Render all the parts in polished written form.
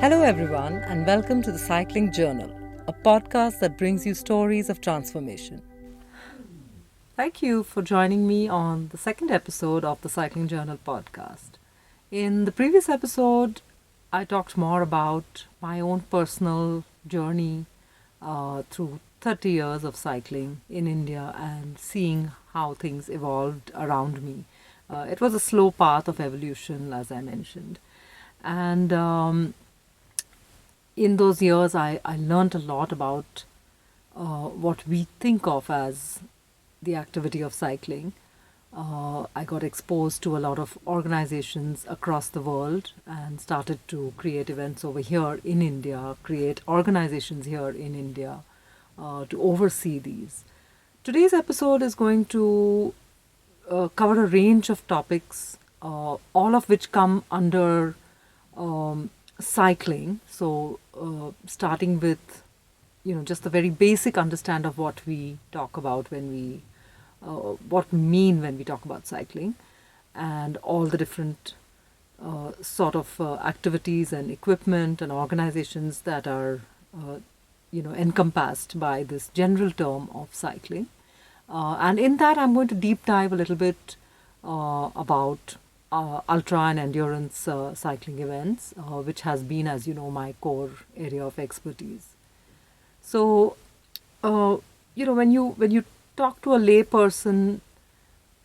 Hello, everyone, and welcome to the Cycling Journal, a podcast that brings you stories of transformation. Thank you for joining me on the second episode of the Cycling Journal podcast. In the previous episode, I talked more about my own personal journey through 30 years of cycling in India and seeing how things evolved around me. It was a slow path of evolution, as I mentioned. And in those years, I learned a lot about what we think of as the activity of cycling. I got exposed to a lot of organizations across the world and started to create events over here in India, create organizations here in India to oversee these. Today's episode is going to cover a range of topics, all of which come under cycling. So starting with, just the very basic understand of what we talk about when we, what we mean when we talk about cycling, and all the different sort of activities and equipment and organizations that are, encompassed by this general term of cycling. And in that, I'm going to deep dive a little bit about ultra and endurance cycling events, which has been, as you know, my core area of expertise. So, when you talk to a lay person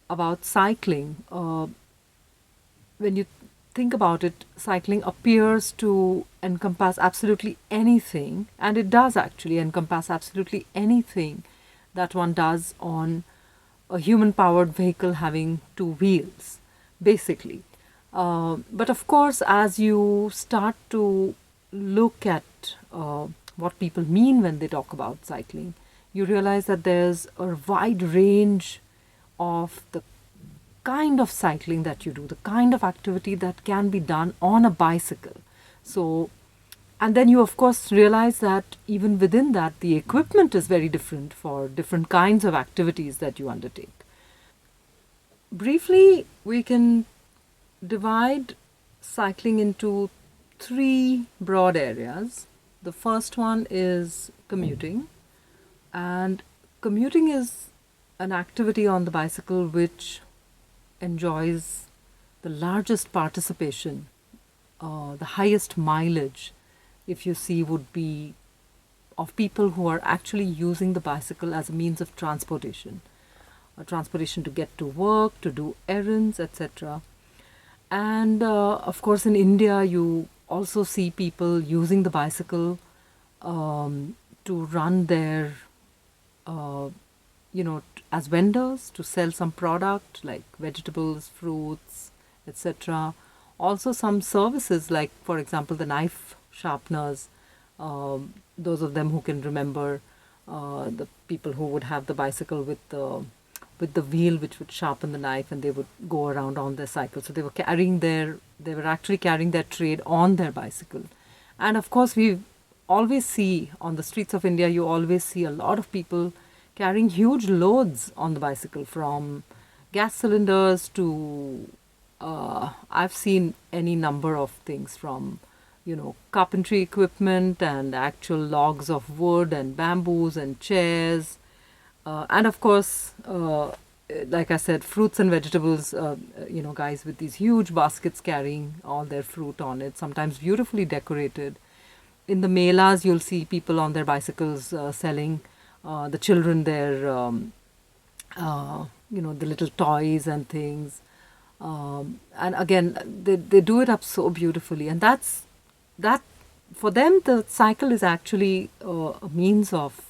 about cycling, when you think about it, cycling appears to encompass absolutely anything, and it does actually encompass absolutely anything that one does on a human-powered vehicle having two wheels, basically. But of course, as you start to look at what people mean when they talk about cycling, you realize that there's a wide range of the kind of cycling that you do, the kind of activity that can be done on a bicycle. So, and then you of course realize that even within that, the equipment is very different for different kinds of activities that you undertake. Briefly, we can divide cycling into three broad areas. The first one is commuting. And commuting is an activity on the bicycle which enjoys the largest participation, the highest mileage, if you see, would be of people who are actually using the bicycle as a means of transportation. Transportation to get to work, to do errands, etc. And of course, in India, you also see people using the bicycle to run their, as vendors to sell some product like vegetables, fruits, etc. Also, some services like, for example, the knife sharpeners. Those of them who can remember the people who would have the bicycle with the wheel which would sharpen the knife, and they would go around on their cycle. So they were actually carrying their trade on their bicycle. And of course, we always see on the streets of India, you always see a lot of people carrying huge loads on the bicycle, from gas cylinders to, I've seen any number of things, from, carpentry equipment and actual logs of wood and bamboos and chairs. And of course, like I said, fruits and vegetables, guys with these huge baskets carrying all their fruit on it, sometimes beautifully decorated. In the melas, you'll see people on their bicycles selling the children their, the little toys and things. And again, they do it up so beautifully. And that for them, the cycle is actually a means of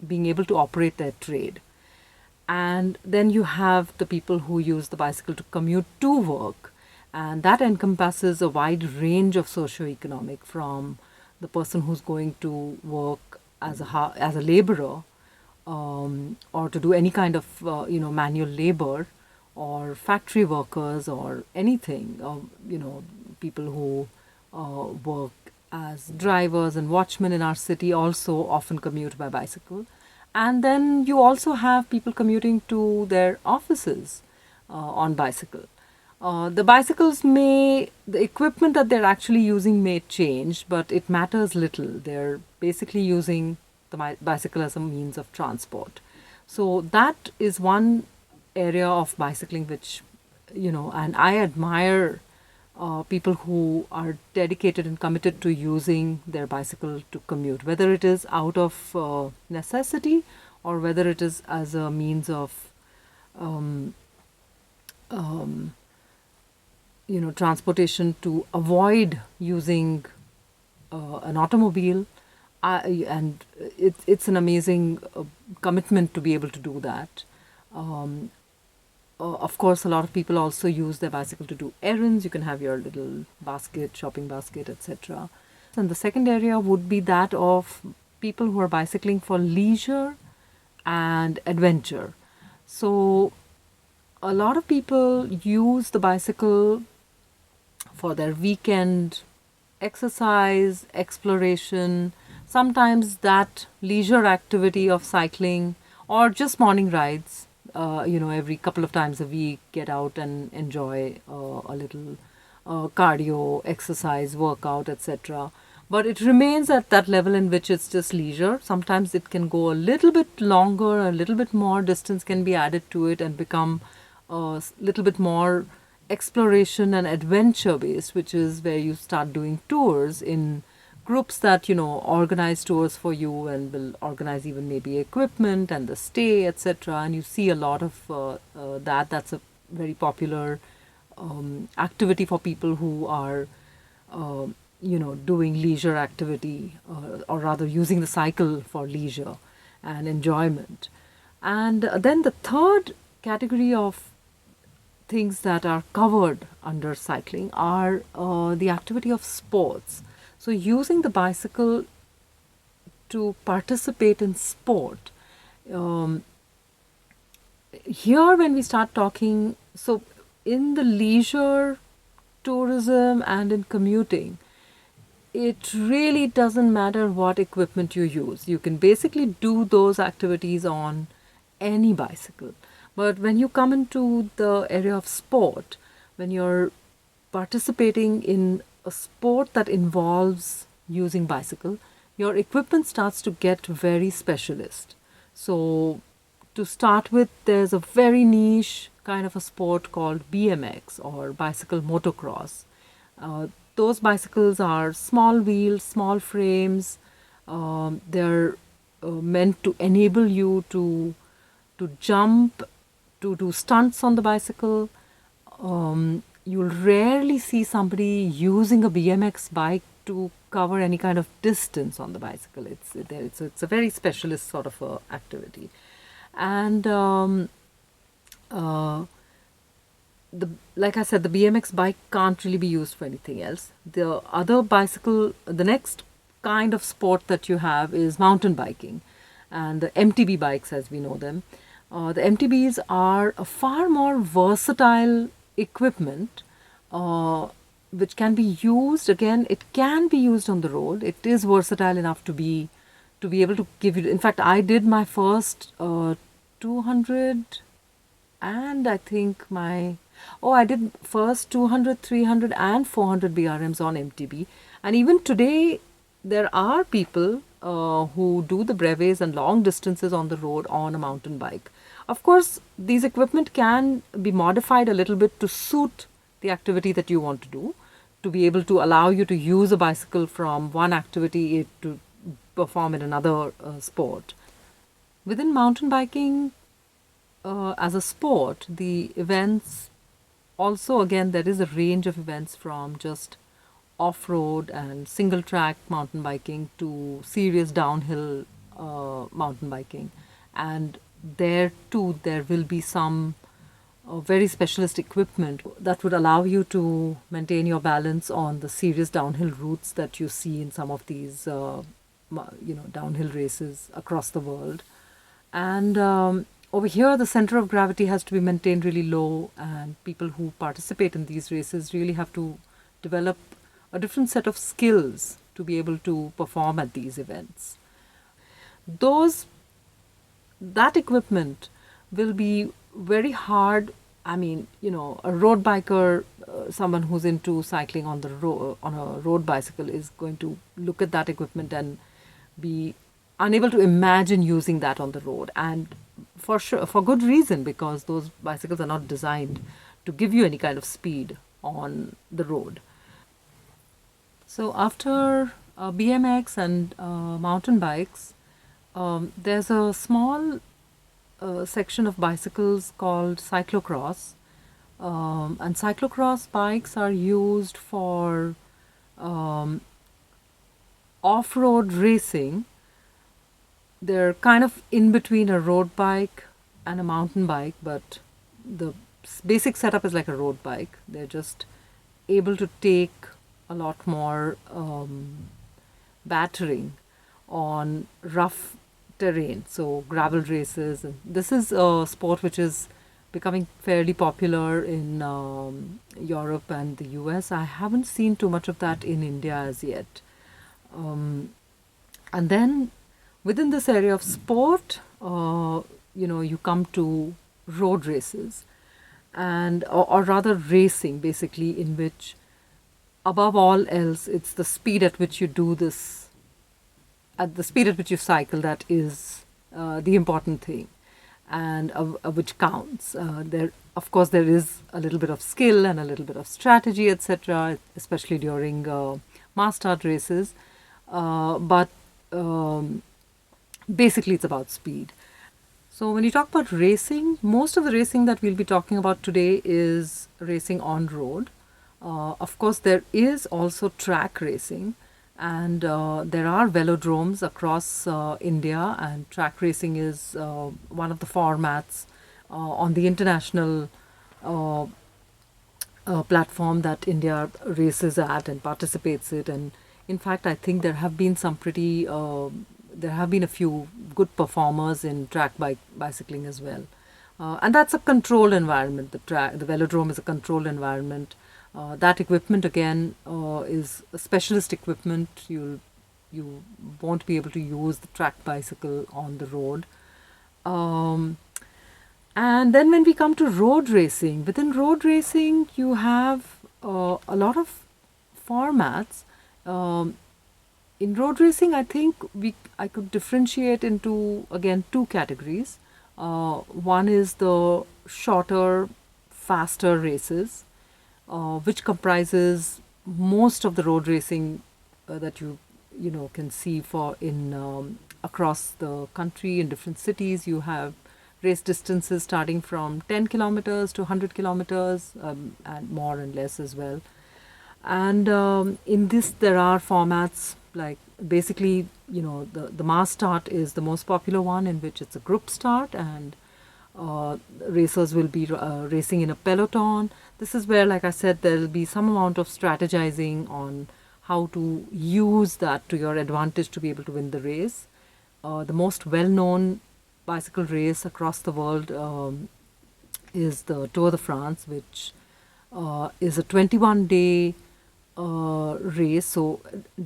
being able to operate their trade. And then you have the people who use the bicycle to commute to work. And that encompasses a wide range of socioeconomic, from the person who's going to work as a laborer, or to do any kind of manual labor, or factory workers, or anything, people who work as drivers and watchmen in our city also often commute by bicycle. And then you also have people commuting to their offices on bicycle. The equipment that they're actually using may change, but it matters little. They're basically using the bicycle as a means of transport. So that is one area of bicycling which, and I admire people who are dedicated and committed to using their bicycle to commute, whether it is out of necessity or whether it is as a means of um, um, transportation to avoid using an automobile. And it's an amazing commitment to be able to do that. Um, of course, a lot of people also use their bicycle to do errands. You can have your little basket, shopping basket, etc. And the second area would be that of people who are bicycling for leisure and adventure. So a lot of people use the bicycle for their weekend exercise, exploration, sometimes that leisure activity of cycling or just morning rides. Every couple of times a week, get out and enjoy a little cardio, exercise, workout, etc. But it remains at that level in which it's just leisure. Sometimes it can go a little bit longer, a little bit more distance can be added to it and become a little bit more exploration and adventure based, which is where you start doing tours in groups that organize tours for you and will organize even maybe equipment and the stay, etc. And you see a lot of that's a very popular activity for people who are doing leisure activity, or rather using the cycle for leisure and enjoyment. And then the third category of things that are covered under cycling are the activity of sports. So using the bicycle to participate in sport. Here when we start talking, so in the leisure tourism and in commuting, it really doesn't matter what equipment you use. You can basically do those activities on any bicycle. But when you come into the area of sport, when you're participating in a sport that involves using bicycle, your equipment starts to get very specialist. So to start with, there's a very niche kind of a sport called BMX or bicycle motocross. Those bicycles are small wheels, small frames. They're meant to enable you to jump, to do stunts on the bicycle. You'll rarely see somebody using a BMX bike to cover any kind of distance on the bicycle. It's a very specialist sort of a activity. And like I said, the BMX bike can't really be used for anything else. The next kind of sport that you have is mountain biking and the MTB bikes as we know them. The MTBs are a far more versatile equipment which can be used, again, it can be used on the road. It is versatile enough to be able to give you, in fact, I did my first 200 and I think I did first 200, 300 and 400 BRMs on MTB. And even today, there are people who do the brevets and long distances on the road on a mountain bike. Of course, these equipment can be modified a little bit to suit the activity that you want to do, to be able to allow you to use a bicycle from one activity to perform in another sport. Within mountain biking, as a sport, the events also, again, there is a range of events from just off-road and single-track mountain biking to serious downhill mountain biking. And there too, there will be some very specialist equipment that would allow you to maintain your balance on the serious downhill routes that you see in some of these, downhill races across the world. And over here, the center of gravity has to be maintained really low, and people who participate in these races really have to develop a different set of skills to be able to perform at these events. That equipment will be very hard I mean, a road biker, someone who's into cycling on the on a road bicycle is going to look at that equipment and be unable to imagine using that on the road, and for sure, for good reason, because those bicycles are not designed to give you any kind of speed on the road. So after BMX and mountain bikes, there's a small section of bicycles called cyclocross. And cyclocross bikes are used for off-road racing. They're kind of in between a road bike and a mountain bike, but the basic setup is like a road bike. They're just able to take a lot more battering on rough terrain, so gravel races. And this is a sport which is becoming fairly popular in Europe and the US. I haven't seen too much of that in India as yet. And then within this area of sport, you come to road races, and or rather racing, basically, in which above all else it's the speed at which you do this, at the speed at which you cycle, that is the important thing, and which counts. There, of course, there is a little bit of skill and a little bit of strategy, etc., especially during mass start races. But basically, it's about speed. So when you talk about racing, most of the racing that we'll be talking about today is racing on road. Of course, there is also track racing, and there are velodromes across India, and track racing is one of the formats on the international platform that India races at and participates in. And in fact, I think there have been some pretty there have been a few good performers in track bicycling as well. And that's a controlled environment. The velodrome is a controlled environment. That equipment again is a specialist equipment. You won't be able to use the track bicycle on the road. And then when we come to road racing, within road racing you have a lot of formats. In road racing, I think I could differentiate into, again, two categories. One is the shorter, faster races, which comprises most of the road racing that you can see for in across the country in different cities. You have race distances starting from 10 kilometers to 100 kilometers, and more and less as well. And in this, there are formats like, basically, the mass start is the most popular one, in which it's a group start, and racers will be racing in a peloton. This is where, like I said, there will be some amount of strategizing on how to use that to your advantage to be able to win the race. The most well-known bicycle race across the world is the Tour de France, which is a 21-day race. So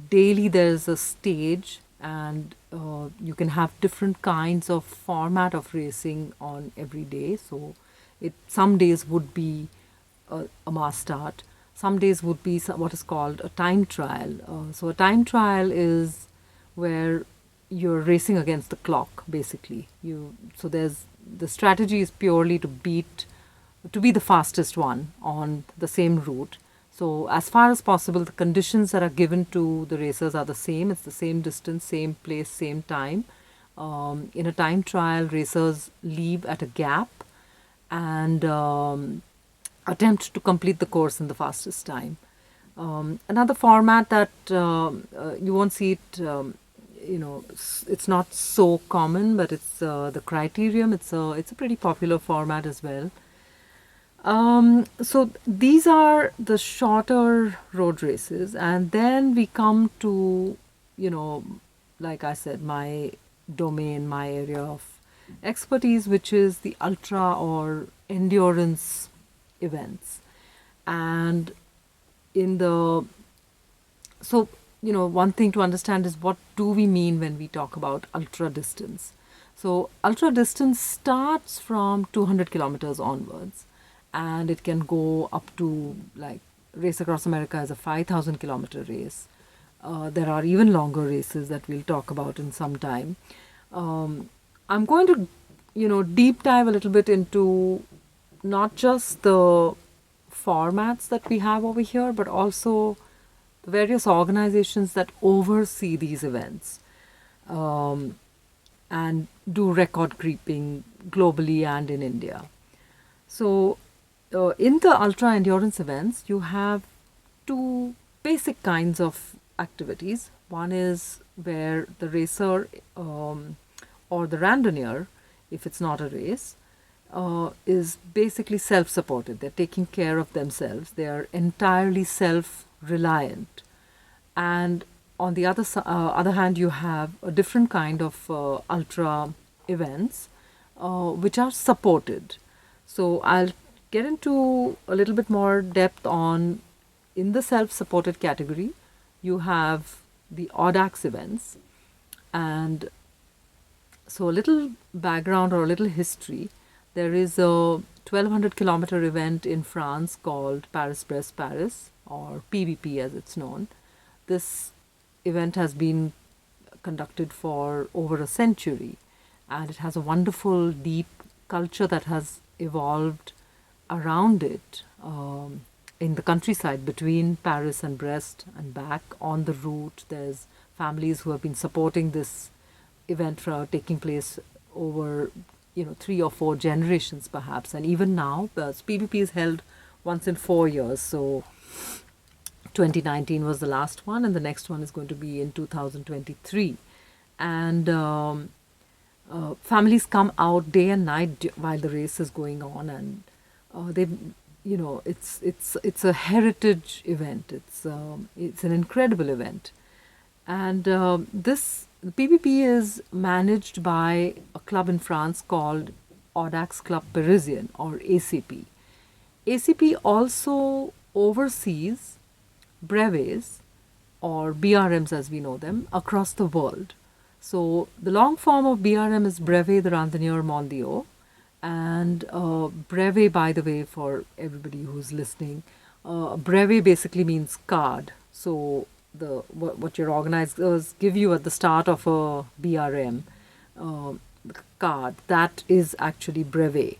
daily there's a stage, and you can have different kinds of format of racing on every day. So some days would be a mass start, some days would be what is called a time trial. So a time trial is where you're racing against the clock, basically. So there's the strategy is purely to be the fastest one on the same route. So as far as possible, the conditions that are given to the racers are the same. It's the same distance, same place, same time. In a time trial, racers leave at a gap and attempt to complete the course in the fastest time. Another format that you won't see it, it's not so common, but it's the criterium. It's a pretty popular format as well. So these are the shorter road races, and then we come to, like I said, my domain, my area of expertise, which is the ultra or endurance events. And one thing to understand is, what do we mean when we talk about ultra distance? So ultra distance starts from 200 kilometers onwards. and it can go up to, like, Race Across America is a 5,000 kilometer race. There are even longer races that we'll talk about in some time. I'm going to, deep dive a little bit into not just the formats that we have over here, but also the various organizations that oversee these events and do record keeping globally and in India. So, in the ultra endurance events, you have two basic kinds of activities. One is where the racer or the randonneer, if it's not a race, is basically self-supported. They're taking care of themselves. They are entirely self-reliant. And on the other hand, you have a different kind of ultra events which are supported. So I'll get into a little bit more depth on, in the self-supported category, you have the Odx events. And so a little background or a little history. There is a 1200 kilometer event in France called Paris-Brest-Paris, or PBP as it's known. This event has been conducted for over a century, and it has a wonderful, deep culture that has evolved around it in the countryside between Paris and Brest and back on the route. There's families who have been supporting this event for taking place over 3 or 4 generations perhaps, and even now PBP is held once in 4 years. So 2019 was the last one, and the next one is going to be in 2023. And families come out day and night while the race is going on, and it's a heritage event. It's an incredible event, and this PBP is managed by a club in France called Odx Club Parisien, or ACP. ACP also oversees brevets, or BRMs as we know them, across the world. So the long form of BRM is Brevet de Randonneur Mondiaux. And brevet, by the way, for everybody who's listening, brevet basically means card. So what your organizers give you at the start of a BRM card, that is actually brevet.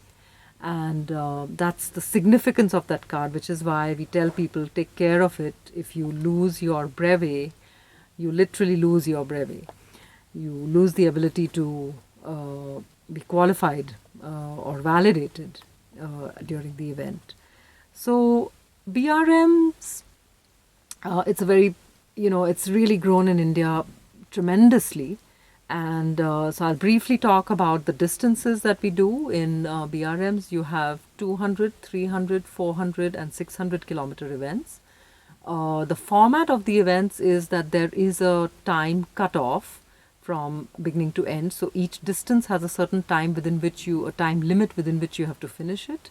And that's the significance of that card, which is why we tell people, take care of it. If you lose your brevet, you literally lose your brevet. You lose the ability to be qualified or validated during the event. So BRMs, it's a very, it's really grown in India tremendously. And so I'll briefly talk about the distances that we do in BRMs. You have 200, 300, 400 and 600 kilometer events. The format of the events is that there is a time cutoff from beginning to end. So each distance has a certain time a time limit within which you have to finish it.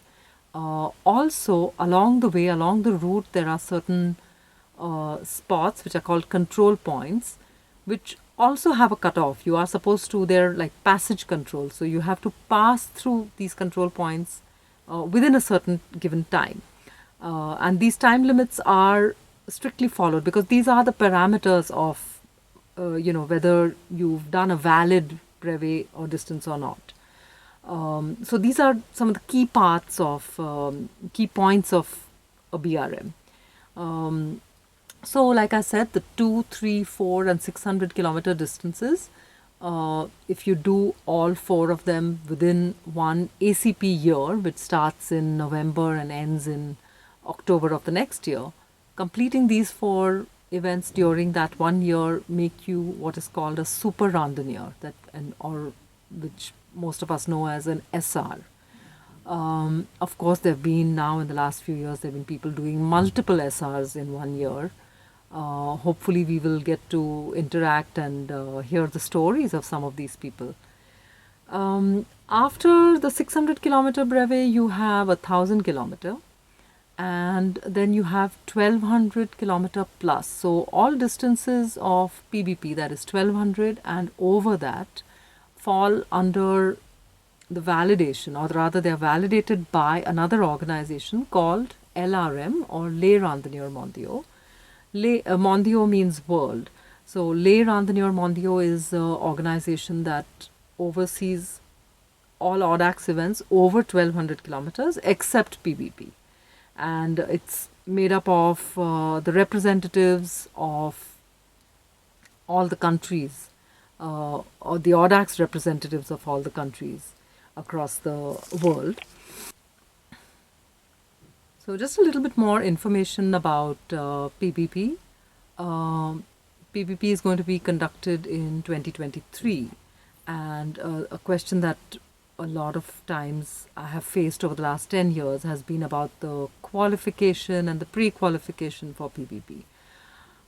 Also, along the way, along the route, there are certain spots which are called control points, which also have a cutoff. You are supposed to, they're like passage control. So you have to pass through these control points within a certain given time. And these time limits are strictly followed, because these are the parameters of whether you've done a valid brevet or distance or not. So these are some of the key parts of, key points of a BRM. So like I said, the 2, 3, 4 and 600 kilometer distances, if you do all 4 of them within one ACP year, which starts in November and ends in October of the next year, completing these 4 events during that 1 year make you what is called a super randonneur, or which most of us know as an SR. Of course, there have been now in the last few years, there have been people doing multiple SRs in 1 year. Hopefully we will get to interact and hear the stories of some of these people. After the 600 kilometer brevet, you have 1,000 kilometer. And then you have 1200 kilometer plus. So all distances of PBP, that is 1200 and over that, fall under the validation, or rather they are validated by another organization called LRM, or Le Randonneur Mondiaux. Mondiaux means world. So Le Randonneur Mondiaux is an organization that oversees all Odx events over 1200 kilometers except PBP. And it's made up of the representatives of all the countries, or the Odx representatives of all the countries across the world. So just a little bit more information about PBP. PBP is going to be conducted in 2023, and a question that a lot of times I have faced over the last 10 years has been about the qualification and the pre-qualification for PBP.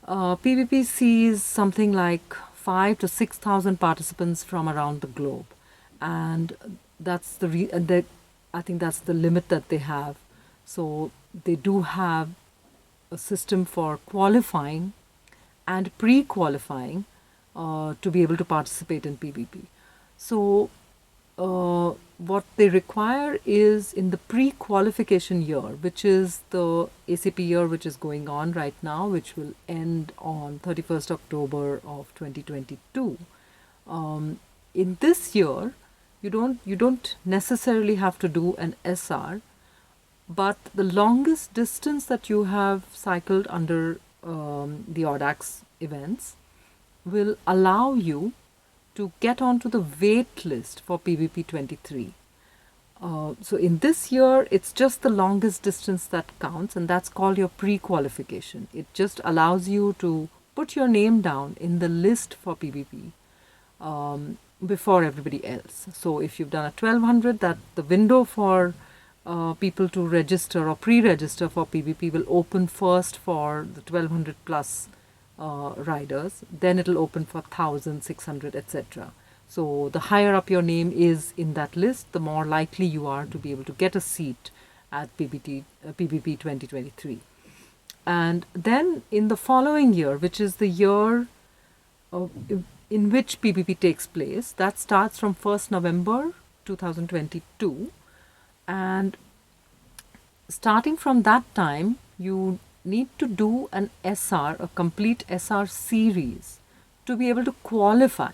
PBP sees something like 5,000 to 6,000 participants from around the globe, and that's I think that's the limit that they have. So they do have a system for qualifying and pre-qualifying to be able to participate in PBP. So what they require is in the pre-qualification year, which is the ACP year which is going on right now, which will end on 31st October of 2022. In this year, you don't necessarily have to do an SR, but the longest distance that you have cycled under the Odx events will allow you to get onto the wait list for PBP 23. So in this year, it's just the longest distance that counts, and that's called your pre-qualification. It just allows you to put your name down in the list for PBP before everybody else. So if you've done a 1200, that the window for people to register or pre-register for PBP will open first for the 1200 plus riders, then it'll open for 1000, 600, etc. So the higher up your name is in that list, the more likely you are to be able to get a seat at PBP 2023. And then in the following year, which is the year in which PBP takes place, that starts from 1st November 2022. And starting from that time, you need to do an SR, a complete SR series, to be able to qualify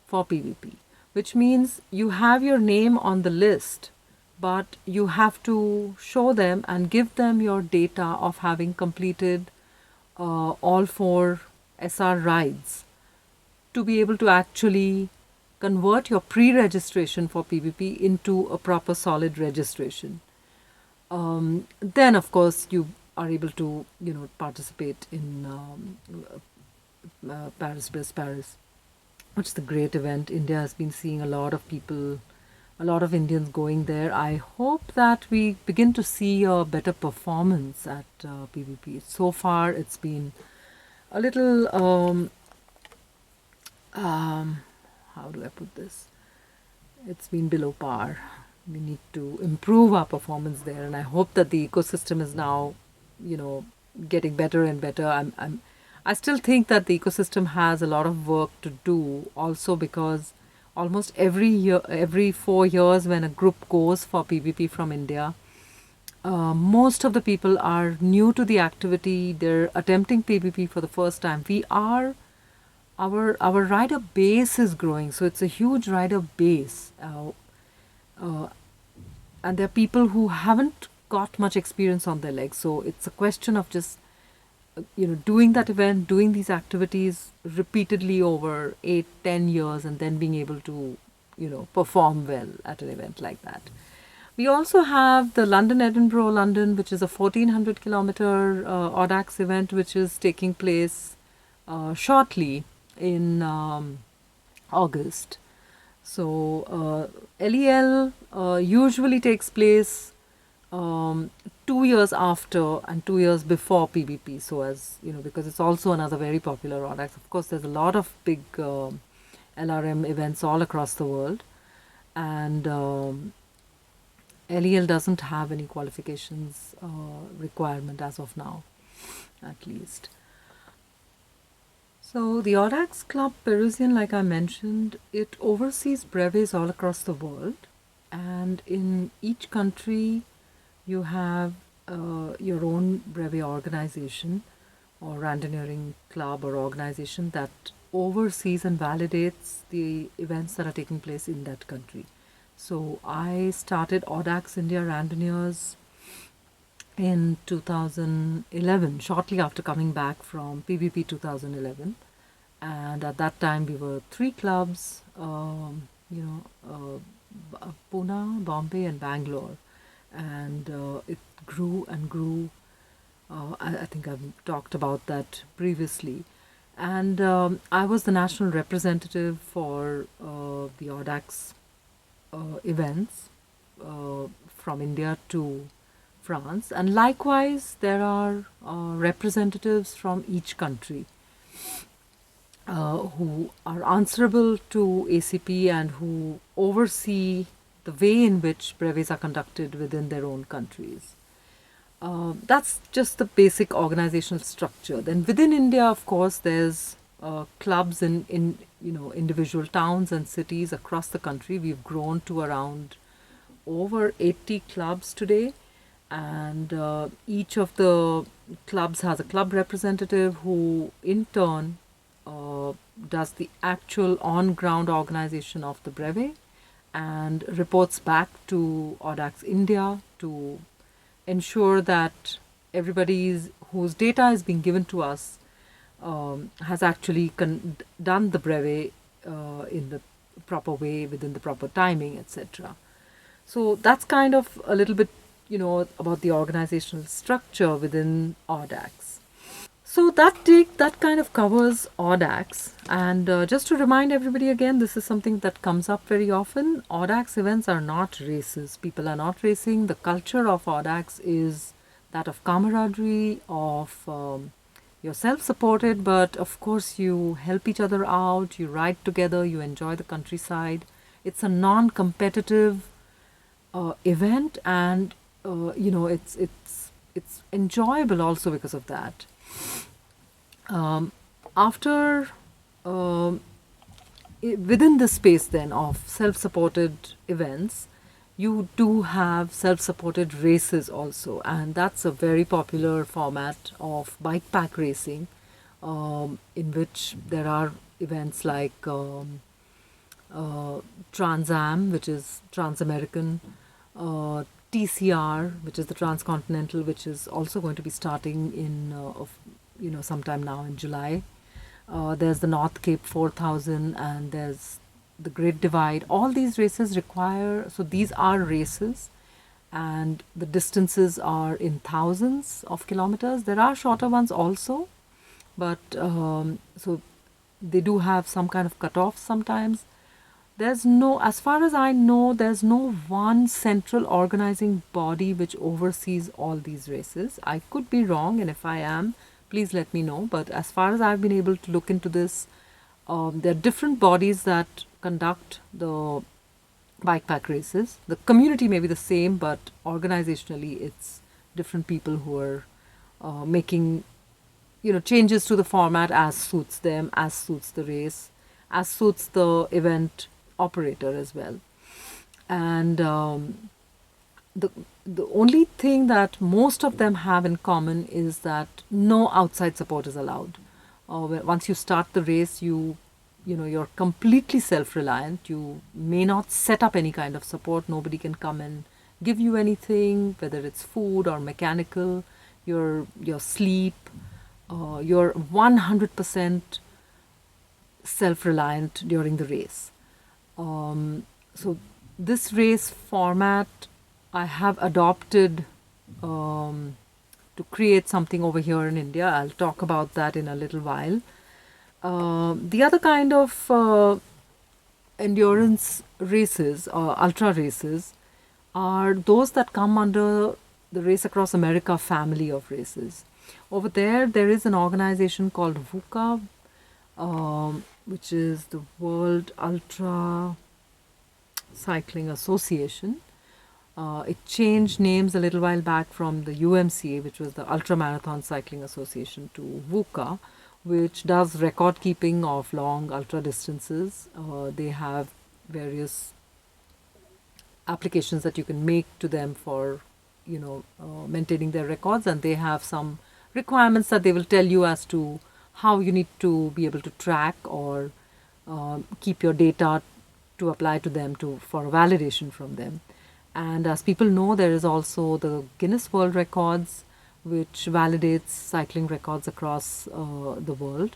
for PBP, which means you have your name on the list, but you have to show them and give them your data of having completed all 4 SR rides to be able to actually convert your pre-registration for PBP into a proper solid registration. Then, of course, you are able to, participate in Paris, which is the great event. India has been seeing a lot of people, a lot of Indians going there. I hope that we begin to see a better performance at PBP. So far, it's been a little, how do I put this? It's been below par. We need to improve our performance there, and I hope that the ecosystem is now, getting better and better. I still think that the ecosystem has a lot of work to do, also because almost every year, every 4 years, when a group goes for PBP from India, most of the people are new to the activity. They're attempting PBP for the first time. Our rider base is growing, so it's a huge rider base. And there are people who haven't got much experience on their legs. So it's a question of just, doing that event, doing these activities repeatedly over 8-10 years, and then being able to, perform well at an event like that. We also have the London, which is a 1400 kilometer Odx event, which is taking place shortly in August. So LEL usually takes place 2 years after and 2 years before PBP. So as because it's also another very popular Odx. Of course, there's a lot of big LRM events all across the world, and LEL doesn't have any qualifications requirement as of now, at least. So the Odx Club Parisian, like I mentioned, it oversees brevets all across the world, and in each country you have your own brevet organization or randonneuring club or organization that oversees and validates the events that are taking place in that country. So I started Odx India Randonneurs in 2011, shortly after coming back from PBP 2011. And at that time, we were three clubs, Pune, Bombay, and Bangalore. And it grew and grew. I think I've talked about that previously. And I was the national representative for the Odx events from India to France. And likewise, there are representatives from each country who are answerable to ACP and who oversee the way in which brevets are conducted within their own countries. That's just the basic organizational structure. Then within India, of course, there's clubs in individual towns and cities across the country. We've grown to around over 80 clubs today, and each of the clubs has a club representative who in turn does the actual on-ground organization of the brevet and reports back to Odx India to ensure that everybody whose data is being given to us has actually done the brevet in the proper way, within the proper timing, etc. So that's kind of a little bit, about the organizational structure within Odx. So that kind of covers Odx. And just to remind everybody again, this is something that comes up very often. Odx events are not races. People are not racing. The culture of Odx is that of camaraderie, of you're self-supported, but of course you help each other out, you ride together, you enjoy the countryside. It's a non-competitive event, and it's enjoyable also because of that. After within the space then of self-supported events, you do have self-supported races also, and that's a very popular format of bike pack racing, in which there are events like Trans-Am, which is Trans-American, TCR, which is the Transcontinental, which is also going to be starting in sometime now in July. There's the North Cape 4000, and there's the Great Divide. All these races so these are races, and the distances are in thousands of kilometers. There are shorter ones also, but so they do have some kind of cutoff sometimes. As far as I know, there's no one central organizing body which oversees all these races. I could be wrong, and if I am, please let me know. But as far as I've been able to look into this, there are different bodies that conduct the bike pack races. The community may be the same, but organizationally it's different people who are making changes to the format as suits them, as suits the race, as suits the event operator as well. And the only thing that most of them have in common is that no outside support is allowed. Once you start the race, you're completely self-reliant. You may not set up any kind of support. Nobody can come and give you anything, whether it's food or mechanical, your sleep. You're 100% self-reliant during the race. So this race format I have adopted to create something over here in India. I'll talk about that in a little while. The other kind of endurance races or ultra races are those that come under the Race Across America family of races. Over there is an organization called VUCA, which is the World Ultra Cycling Association. It changed names a little while back from the UMCA, which was the Ultra Marathon Cycling Association, to VUCA, which does record keeping of long ultra distances. They have various applications that you can make to them for, maintaining their records, and they have some requirements that they will tell you as to how you need to be able to track or keep your data to apply to them for validation from them. And as people know, there is also the Guinness World Records, which validates cycling records across the world.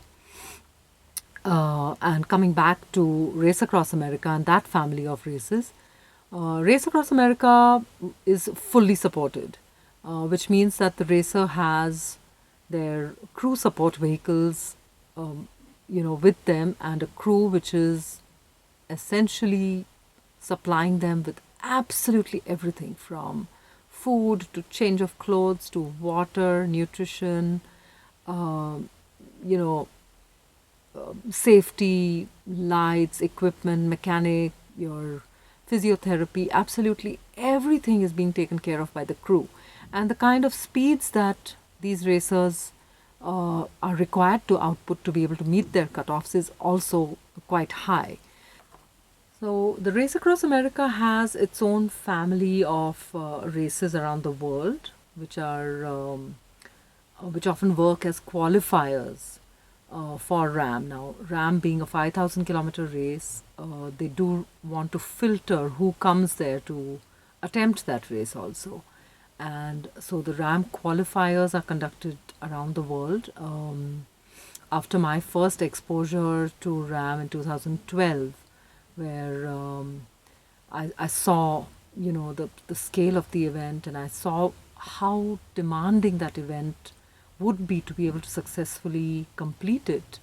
And coming back to Race Across America and that family of races, Race Across America is fully supported, which means that the racer has their crew support vehicles, with them, and a crew which is essentially supplying them with absolutely everything from food to change of clothes to water, nutrition, uh, you know, safety, lights, equipment, mechanic, your physiotherapy, absolutely everything is being taken care of by the crew. And the kind of speeds that these racers are required to output to be able to meet their cutoffs is also quite high. So the Race Across America has its own family of races around the world, which often work as qualifiers for RAM. Now, RAM being a 5,000 kilometer race, they do want to filter who comes there to attempt that race also. And so the RAM qualifiers are conducted around the world. After my first exposure to RAM in 2012, where I saw, the scale of the event, and I saw how demanding that event would be to be able to successfully complete it,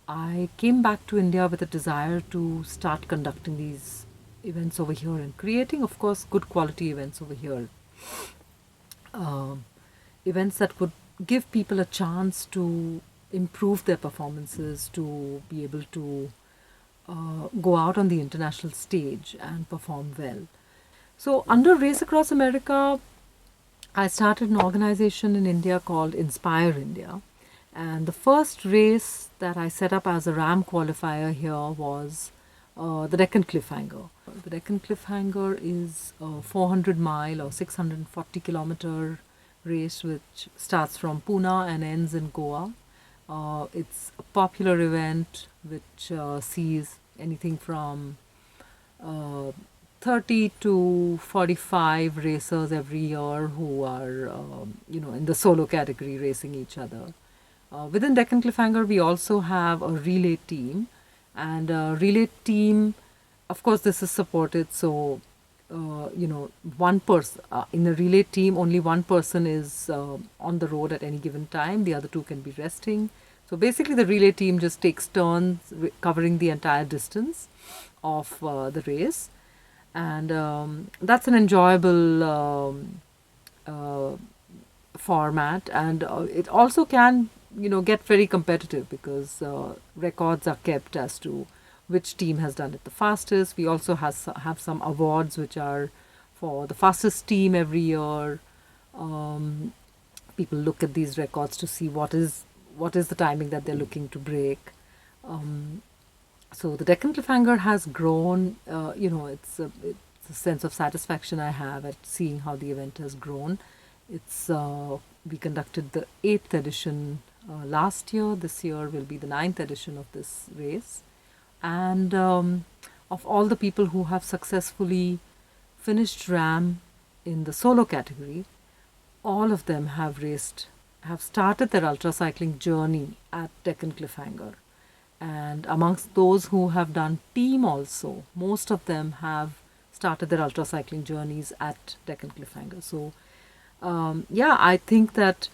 I came back to India with a desire to start conducting these events over here and creating, of course, good quality events over here. Events that would give people a chance to improve their performances, to be able to go out on the international stage and perform well. So, under Race Across America, I started an organization in India called Inspire India. And the first race that I set up as a RAM qualifier here was the Deccan Cliffhanger. The Deccan Cliffhanger is a 400-mile or 640-kilometer race which starts from Pune and ends in Goa. It's a popular event which sees anything from 30 to 45 racers every year who are, in the solo category racing each other. Within Deccan Cliffhanger, we also have a relay team. And relay team, of course, this is supported. So, one person in a relay team, only one person is on the road at any given time. The other two can be resting. So basically, the relay team just takes turns covering the entire distance of the race. And that's an enjoyable format. And it also can, get very competitive because records are kept as to which team has done it the fastest. We also have some awards which are for the fastest team every year. People look at these records to see what is the timing that they're looking to break. So the Deccan Cliffhanger has grown. It's a sense of satisfaction I have at seeing how the event has grown. We conducted the 8th edition last year. This year will be the 9th edition of this race. And of all the people who have successfully finished RAM in the solo category, all of them have started their ultra cycling journey at Deccan Cliffhanger. And amongst those who have done team also, most of them have started their ultra cycling journeys at Deccan Cliffhanger. So, I think that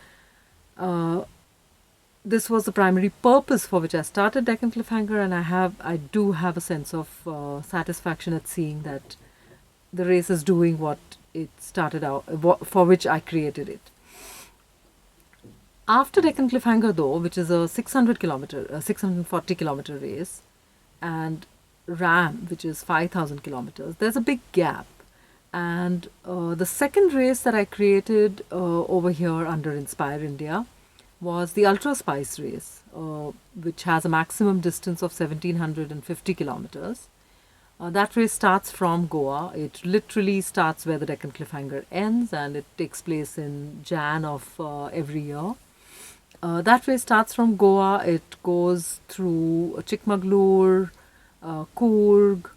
this was the primary purpose for which I started Deccan Cliffhanger, and I do have a sense of satisfaction at seeing that the race is doing what it started out for which I created it. After Deccan Cliffhanger, though, which is a 640 kilometer race, and RAM, which is 5,000 kilometers, there's a big gap. And the second race that I created over here under Inspire India was the Ultra Spice race, which has a maximum distance of 1,750 kilometers. That race starts from Goa. It literally starts where the Deccan Cliffhanger ends, and it takes place in Jan of every year. That race starts from Goa. It goes through Chikmagalur, Coorg,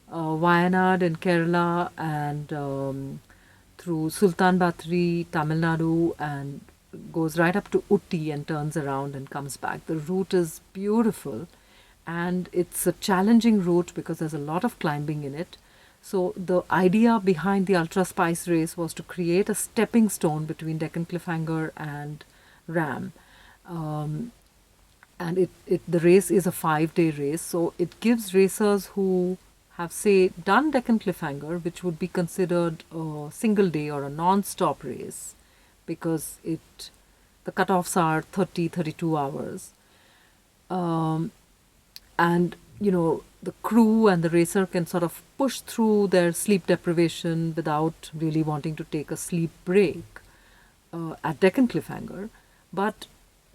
Wayanad in Kerala, and through Sultan Batri, Tamil Nadu, and goes right up to Utti and turns around and comes back. The route is beautiful, and it's a challenging route because there's a lot of climbing in it. So the idea behind the Ultra Spice race was to create a stepping stone between Deccan Cliffhanger and Ram. Um, and the race is a 5-day race, so it gives racers who have, say, done Deccan Cliffhanger, which would be considered a single day or a non-stop race, because the cutoffs are 32 hours. And the crew and the racer can sort of push through their sleep deprivation without really wanting to take a sleep break at Deccan Cliffhanger. But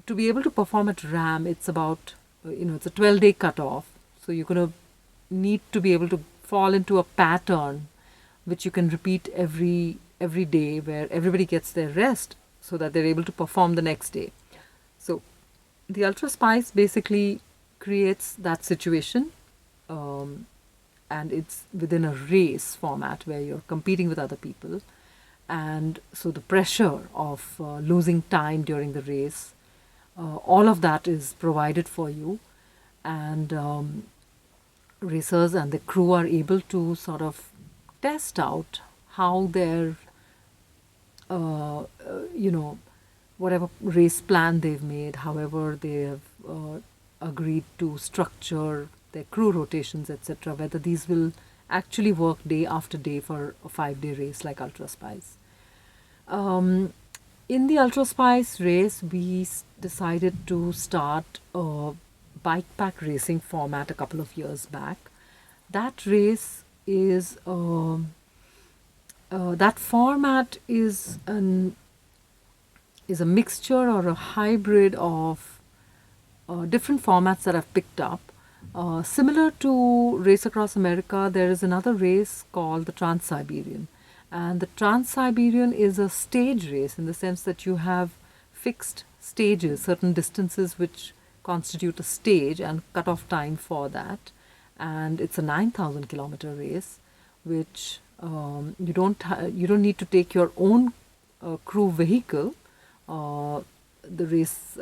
to be able to perform at Ram, it's about it's a 12-day cutoff, so you're going to need to be able to fall into a pattern which you can repeat every day, where everybody gets their rest so that they're able to perform the next day. So the Ultra Spice basically creates that situation, and it's within a race format where you're competing with other people, and so the pressure of losing time during the race, all of that is provided for you, and racers and the crew are able to sort of test out how their whatever race plan they've made, however they have agreed to structure their crew rotations, etc., whether these will actually work day after day for a 5-day race like Ultra Spice. In the Ultra Spice race, we decided to start a bike pack racing format a couple of years back. That race is that format is a mixture or a hybrid of different formats that I've picked up. Similar to Race Across America, there is another race called the Trans-Siberian. And the Trans-Siberian is a stage race in the sense that you have fixed stages, certain distances which constitute a stage and cut-off time for that. And it's a 9,000 kilometer race, which you don't need to take your own crew vehicle. The race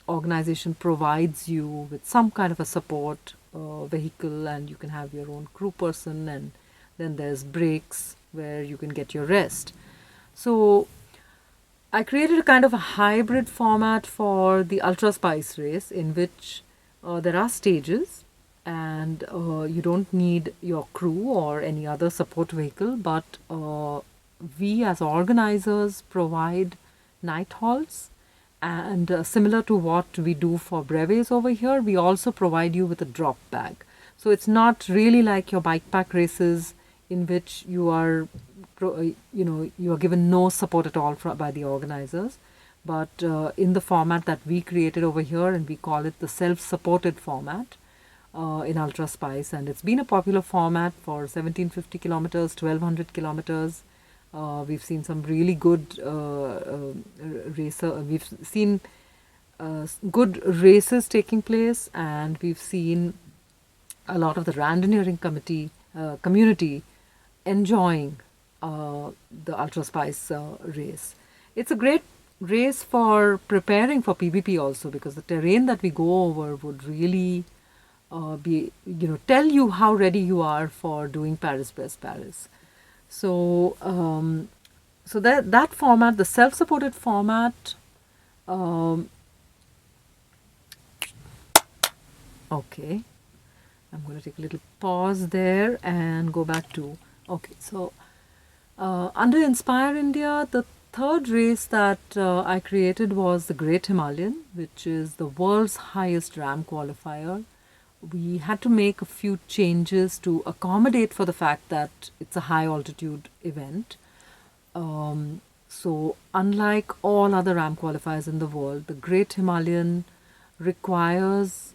organization provides you with some kind of a support vehicle, and you can have your own crew person, and then there's breaks where you can get your rest. So I created a kind of a hybrid format for the Ultra Spice race, in which there are stages, and you don't need your crew or any other support vehicle, but we as organizers provide night halts, and similar to what we do for brevets over here, we also provide you with a drop bag. So it's not really like your bike pack races, in which you are given no support at all by the organizers, but in the format that we created over here, and we call it the self-supported format in Ultra Spice, and it's been a popular format for 1750 kilometers, 1200 kilometers. We've seen some really good we've seen good races taking place, and we've seen a lot of the randonneering community enjoying the Ultra Spice race. It's a great race for preparing for PBP also, because the terrain that we go over would really tell you how ready you are for doing Paris-Brest Paris. So that format, the self-supported format, okay, I'm going to take a little pause there and go back to, okay, so under Inspire India, the third race that I created was the Great Himalayan, which is the world's highest RAM qualifier. We had to make a few changes to accommodate for the fact that it's a high altitude event. So unlike all other RAM qualifiers in the world, the Great Himalayan requires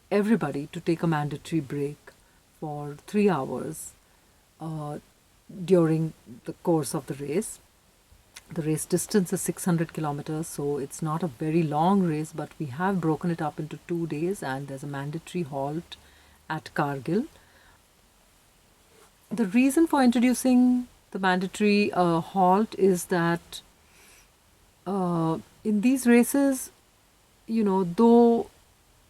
everybody to take a mandatory break for 3 hours during the course of the race. The race distance is 600 kilometers, so it's not a very long race, but we have broken it up into 2 days, and there's a mandatory halt at Kargil. The reason for introducing the mandatory halt is that in these races, though,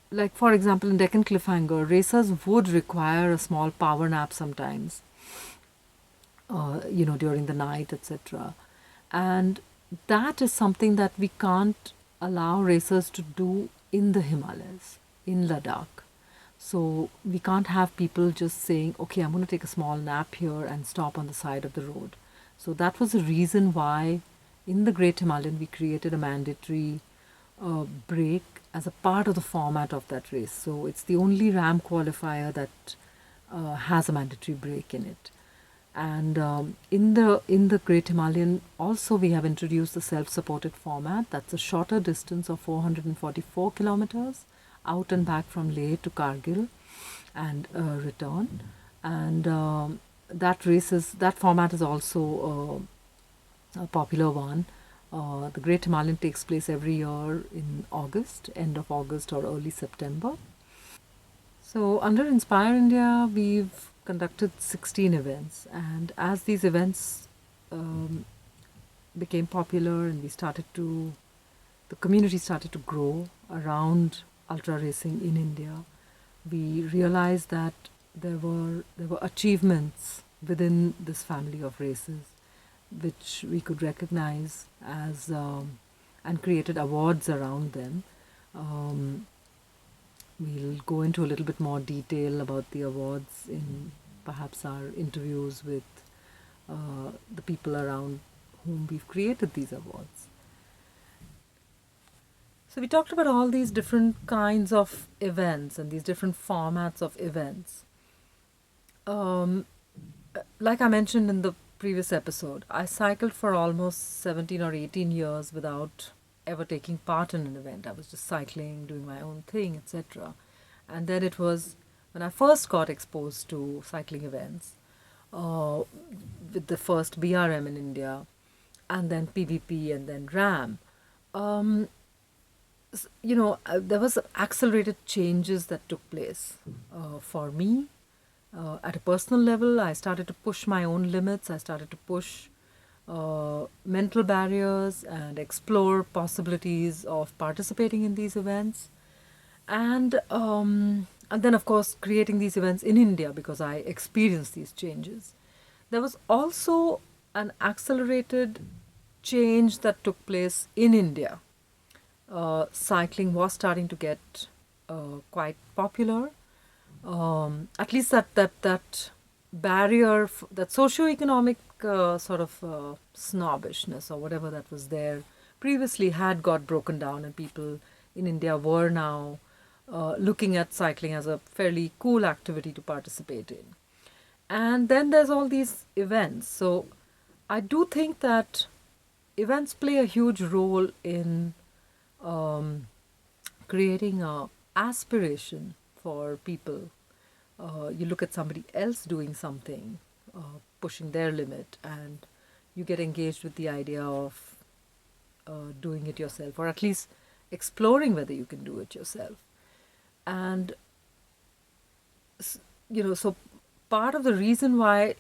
like for example in Deccan Cliffhanger, racers would require a small power nap sometimes, during the night, etc. And that is something that we can't allow racers to do in the Himalayas, in Ladakh. So we can't have people just saying, okay, I'm going to take a small nap here and stop on the side of the road. So that was the reason why in the Great Himalayan we created a mandatory break as a part of the format of that race. So it's the only RAM qualifier that has a mandatory break in it. And in the Great Himalayan also we have introduced the self-supported format. That's a shorter distance of 444 kilometers out and back from Leh to Kargil and return. And that format is also a popular one. The Great Himalayan takes place every year in August, end of August or early September. So under Inspire India, we've conducted 16 events, and as these events became popular and the community started to grow around ultra racing in India, we realized that there were achievements within this family of races which we could recognize as and created awards around them. We'll go into a little bit more detail about the awards in perhaps our interviews with the people around whom we've created these awards. So we talked about all these different kinds of events and these different formats of events. Like I mentioned in the previous episode, I cycled for almost 17 or 18 years without ever taking part in an event. I was just cycling, doing my own thing, etc. And then it was when I first got exposed to cycling events with the first BRM in India, and then PVP, and then RAM. There was accelerated changes that took place for me. At a personal level, I started to push my own limits. I started to push mental barriers and explore possibilities of participating in these events. And then, of course, creating these events in India because I experienced these changes. There was also an accelerated change that took place in India. Cycling was starting to get quite popular. At least that barrier, that socioeconomic sort of snobbishness or whatever that was there previously had got broken down, and people in India were now looking at cycling as a fairly cool activity to participate in. And then there's all these events. So I do think that events play a huge role in creating a aspiration for people. You look at somebody else doing something, pushing their limit, and you get engaged with the idea of doing it yourself, or at least exploring whether you can do it yourself. And so part of the reason why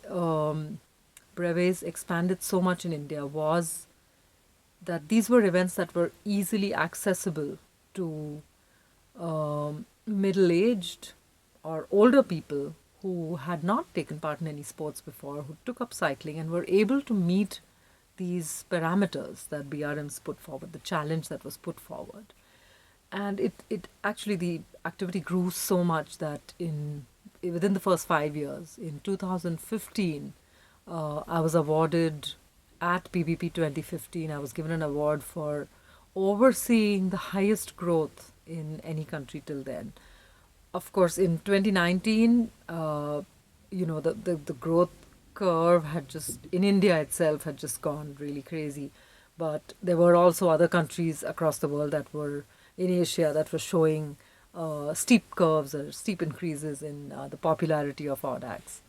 brevets expanded so much in India was that these were events that were easily accessible to middle-aged or older people who had not taken part in any sports before, who took up cycling and were able to meet these parameters that BRMs put forward, the challenge that was put forward. And it actually, the activity grew so much that within the first 5 years, in 2015, I was awarded at PVP 2015, I was given an award for overseeing the highest growth in any country till then. Of course, in 2019, the growth curve had just, in India itself, had just gone really crazy. But there were also other countries across the world that were in Asia that were showing steep curves or steep increases in the popularity of Odx.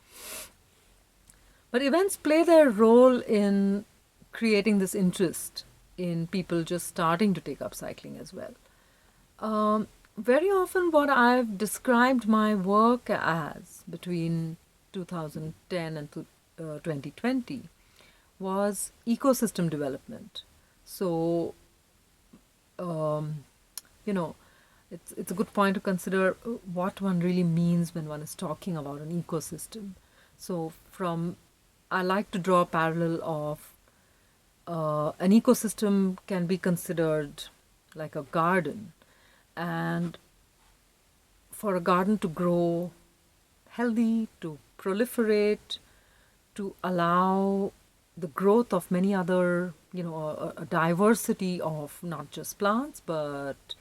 But events play their role in creating this interest in people just starting to take up cycling as well. Very often, what I've described my work as between 2010 and 2020 was ecosystem development. So, um, you know, it's a good point to consider what one really means when one is talking about an ecosystem. So, I like to draw a parallel of an ecosystem can be considered like a garden, and for a garden to grow healthy, to proliferate, to allow the growth of many other, a diversity of not just plants, but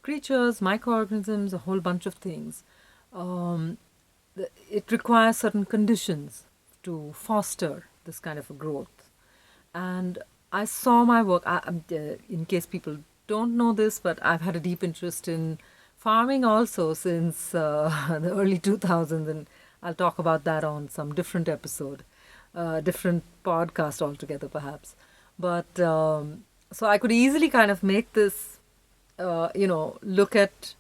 creatures, microorganisms, a whole bunch of things. It requires certain conditions to foster this kind of a growth. And I saw my work, in case people don't know this, but I've had a deep interest in farming also since the early 2000s, and I'll talk about that on some different episode, different podcast altogether perhaps. But so I could easily kind of make this, look at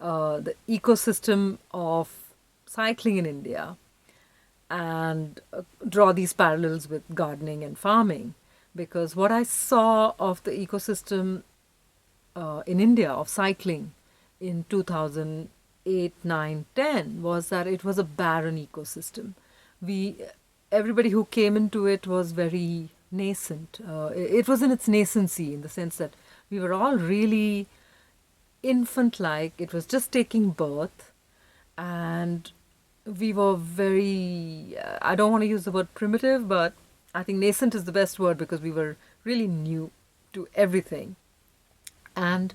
the ecosystem of cycling in India and draw these parallels with gardening and farming, because what I saw of the ecosystem in India of cycling in 2008, 9, 10 was that it was a barren ecosystem. Everybody who came into it was very nascent. It was in its nascency, in the sense that we were all really infant-like. It was just taking birth, and we were very, I don't want to use the word primitive, but I think nascent is the best word, because we were really new to everything. And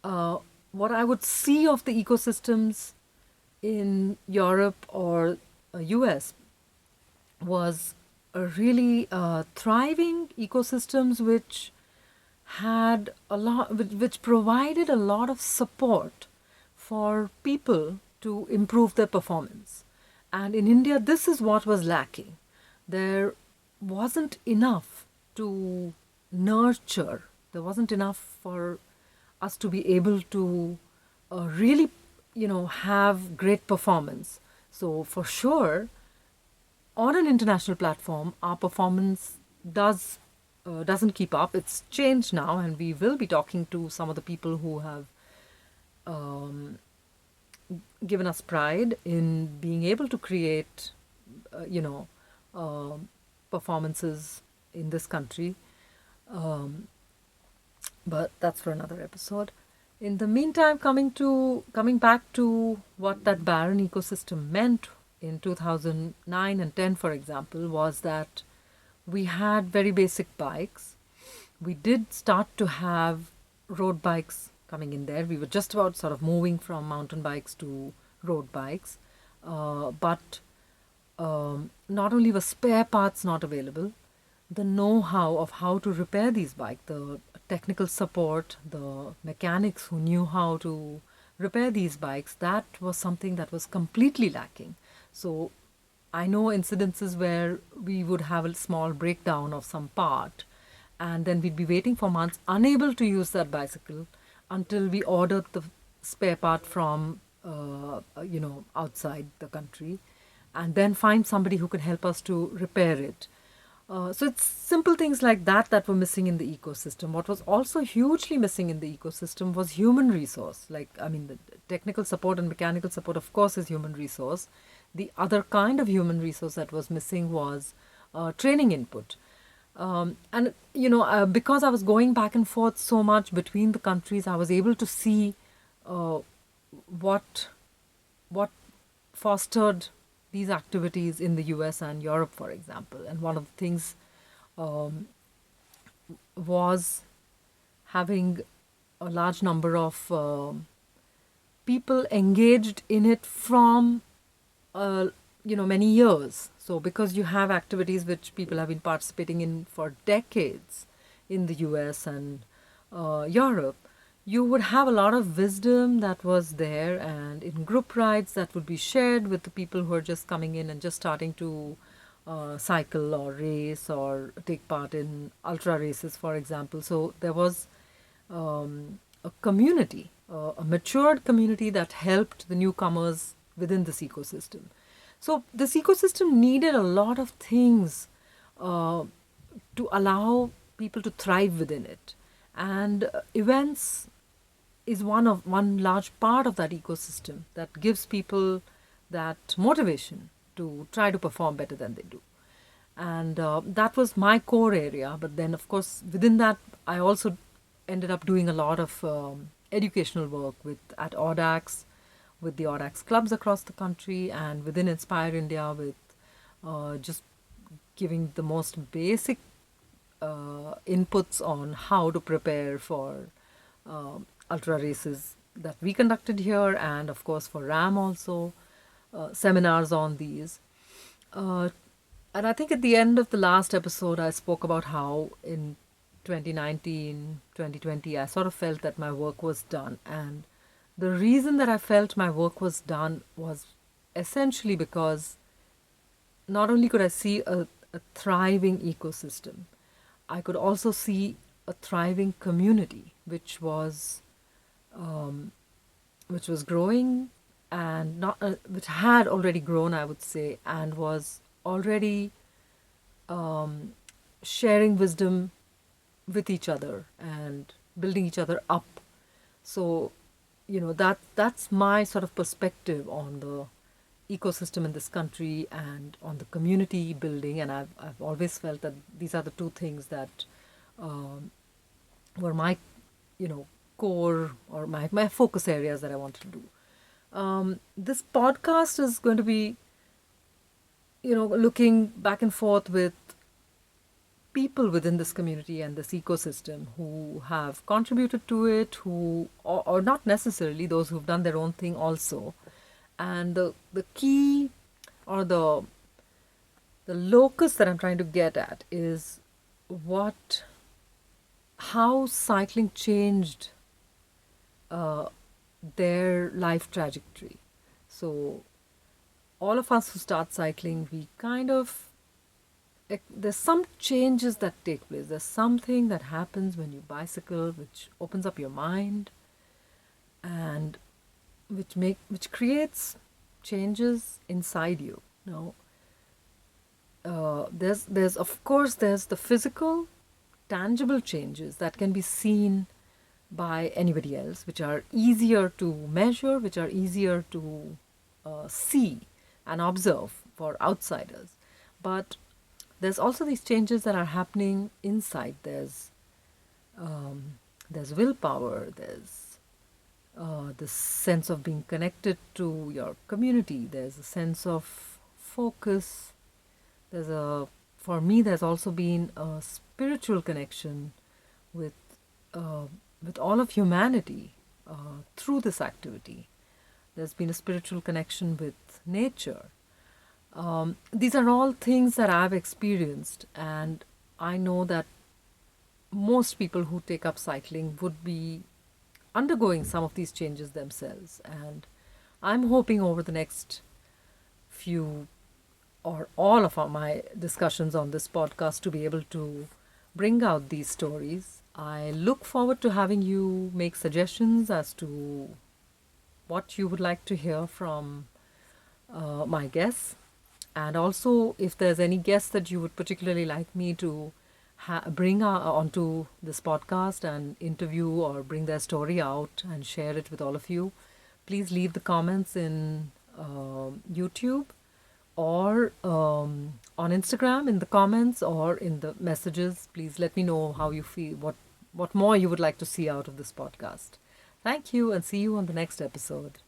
what I would see of the ecosystems in Europe or US was a really thriving ecosystems which had a lot, which provided a lot of support for people to improve their performance. And in India, this is what was lacking. There wasn't enough to nurture. There wasn't enough for us to be able to really, have great performance. So for sure, on an international platform, our performance doesn't keep up. It's changed now, and we will be talking to some of the people who have given us pride in being able to create, performances in this country. But that's for another episode. In the meantime, coming back to what that barren ecosystem meant in 2009 and 10, for example, was that we had very basic bikes. We did start to have road bikes coming in there. We were just about sort of moving from mountain bikes to road bikes. But not only were spare parts not available, the know-how of how to repair these bikes, the technical support, the mechanics who knew how to repair these bikes, that was something that was completely lacking. So I know incidences where we would have a small breakdown of some part, and then we'd be waiting for months, unable to use that bicycle until we ordered the spare part from, outside the country, and then find somebody who can help us to repair it. So it's simple things like that were missing in the ecosystem. What was also hugely missing in the ecosystem was human resource. The technical support and mechanical support, of course, is human resource. The other kind of human resource that was missing was training input. Because I was going back and forth so much between the countries, I was able to see what fostered these activities in the US and Europe, for example. And one of the things was having a large number of people engaged in it from many years. So because you have activities which people have been participating in for decades in the US and Europe, you would have a lot of wisdom that was there, and in group rides that would be shared with the people who are just coming in and just starting to cycle or race or take part in ultra races, for example. So there was a community, a matured community that helped the newcomers within this ecosystem. So this ecosystem needed a lot of things uh, to allow people to thrive within it, and events is one large part of that ecosystem that gives people that motivation to try to perform better than they do. And that was my core area. But then, of course, within that, I also ended up doing a lot of educational work with at Odx, with the Odx clubs across the country, and within Inspire India with just giving the most basic inputs on how to prepare for ultra races that we conducted here, and of course for RAM also, seminars on these. Uh, and I think at the end of the last episode, I spoke about how in 2019, 2020, I sort of felt that my work was done. And the reason that I felt my work was done was essentially because not only could I see a thriving ecosystem, I could also see a thriving community, which was growing, and not which had already grown, I would say, and was already sharing wisdom with each other and building each other up. So, that's my sort of perspective on the ecosystem in this country and on the community building. And I've always felt that these are the two things that um, were my, core, or my focus areas that I wanted to do. This podcast is going to be, looking back and forth with people within this community and this ecosystem who have contributed to it, or not necessarily, those who've done their own thing also. And the key, or the locus that I'm trying to get at is how cycling changed their life trajectory. So all of us who start cycling, we kind of, there's some changes that take place. There's something that happens when you bicycle, which opens up your mind, and which creates changes inside you. There's of course there's the physical, tangible changes that can be seen by anybody else, which are easier to measure, which are easier to see and observe for outsiders. But there's also these changes that are happening inside. There's willpower. There's this sense of being connected to your community. There's a sense of focus. For me, there's also been a spiritual connection with with all of humanity through this activity. There's been a spiritual connection with nature. These are all things that I've experienced, and I know that most people who take up cycling would be undergoing some of these changes themselves. And I'm hoping over the next few, or all of my discussions on this podcast, to be able to bring out these stories. I look forward to having you make suggestions as to what you would like to hear from my guests. And also, if there's any guests that you would particularly like me to bring onto this podcast and interview, or bring their story out and share it with all of you, please leave the comments in YouTube, or on Instagram in the comments, or in the messages. Please let me know how you feel, what more you would like to see out of this podcast. Thank you, and see you on the next episode.